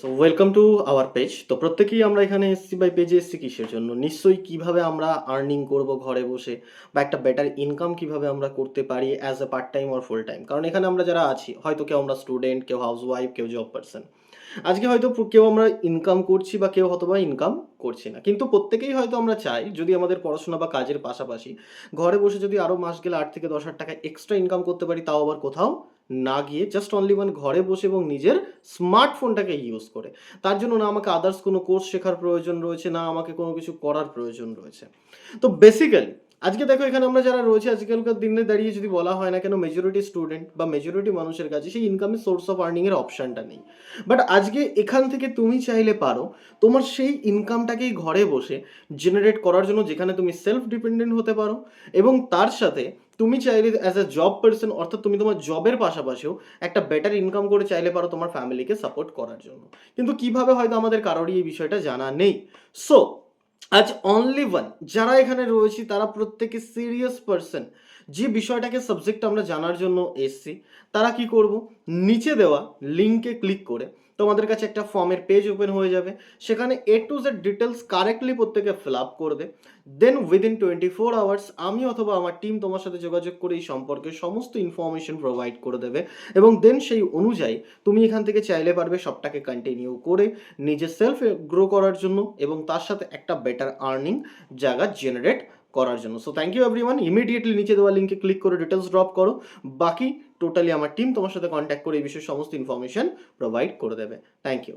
So welcome to our page. তো প্রত্যেকেই আমরা এখানে এসেছি বাই পেজে এসেছি কিসের জন্য? নিশ্চয়ই কিভাবে আমরা আর্নিং করব ঘরে বসে বা একটা বেটার ইনকাম কিভাবে আমরা করতে পারি as a part time or full time. কারণ এখানে আমরা যারা আছি হয়তো কেউ আমরা স্টুডেন্ট, কেউ হাউসওয়াইফ, কেউ জব পারসন। আজকে হয়তো কেউ আমরা ইনকাম করছি বা কেউ হয়তোবা ইনকাম করছি না। কিন্তু প্রত্যেকেই হয়তো আমরা চাই যদি আমাদের পড়াশোনা বা কাজের পাশাপাশি ঘরে বসে যদি আরো মাস গেলে ৮ থেকে ১০,০০০ টাকা এক্সট্রা ইনকাম করতে পারি, তাও আবার কোথাও না গিয়ে জাস্ট অনলি ওয়ান ঘরে বসে এবং নিজের স্মার্টফোনটাকে ইউজ করে। তার জন্য না আমাকে আদার্স কোনো কোর্স শেখার প্রয়োজন রয়েছে, না আমাকে কোনো কিছু করার প্রয়োজন রয়েছে। তো বেসিক্যালি আজকে দেখো এখানে আমরা যারা রয়েছে আজকালকার দিনে দাঁড়িয়ে যদি বলা হয় না কেন মেজরিটি স্টুডেন্ট বা মেজরিটি মানুষের কাছে সেই ইনকামের সোর্স অফ আর্নিং এর অপশনটা নেই। বাট আজকে এখান থেকে তুমি চাইলে পারো তোমার সেই ইনকামটাকেই ঘরে বসে জেনারেট করার জন্য, যেখানে তুমি সেলফ ডিপেন্ডেন্ট হতে পারো এবং তার সাথে তুমি চাইলে অ্যাজ এ জব পার্সন, অর্থাৎ তুমি তোমার জবের পাশাপাশিও একটা বেটার ইনকাম করে চাইলে পারো তোমার ফ্যামিলিকে সাপোর্ট করার জন্য। কিন্তু কিভাবে হয়তো আমাদের কারোরই এই বিষয়টা জানা নেই। সো আজ অনলি ওয়ান যারা এখানে রয়েছে তারা প্রত্যেকে সিরিয়াস পার্সন, যে বিষয়টাকে সাবজেক্ট আমরা জানার জন্য এসছি। তারা কি করব, নিচে দেওয়া লিঙ্কে ক্লিক করে তোমাদের কাছে একটা ফর্মের পেজ ওপেন হয়ে যাবে। সেখানে A to Z details correctly প্রত্যেকে ফিল আপ করবে। দেন উইদিন 24 আওয়ার্স আমি অথবা আমার টিম তোমার সাথে যোগাযোগ করে এই সম্পর্কে সমস্ত ইনফরমেশন প্রোভাইড করে দেবে এবং দেন সেই অনুযায়ী তুমি এখান থেকে চাইলে পারবে সবটাকে কন্টিনিউ করে নিজের সেলফ গ্রো করার জন্য এবং তার সাথে একটা বেটার আর্নিং জায়গা জেনারেট করার জন্য। So thank you everyone. Immediately নিচে দেওয়া লিঙ্কে ক্লিক করে ডিটেলস ড্রপ করো। বাকি টোটালি আমার টিম তোমার সাথে কন্ট্যাক্ট করে এই বিষয়ে সমস্ত ইনফরমেশন প্রোভাইড করে দেবে। Thank you.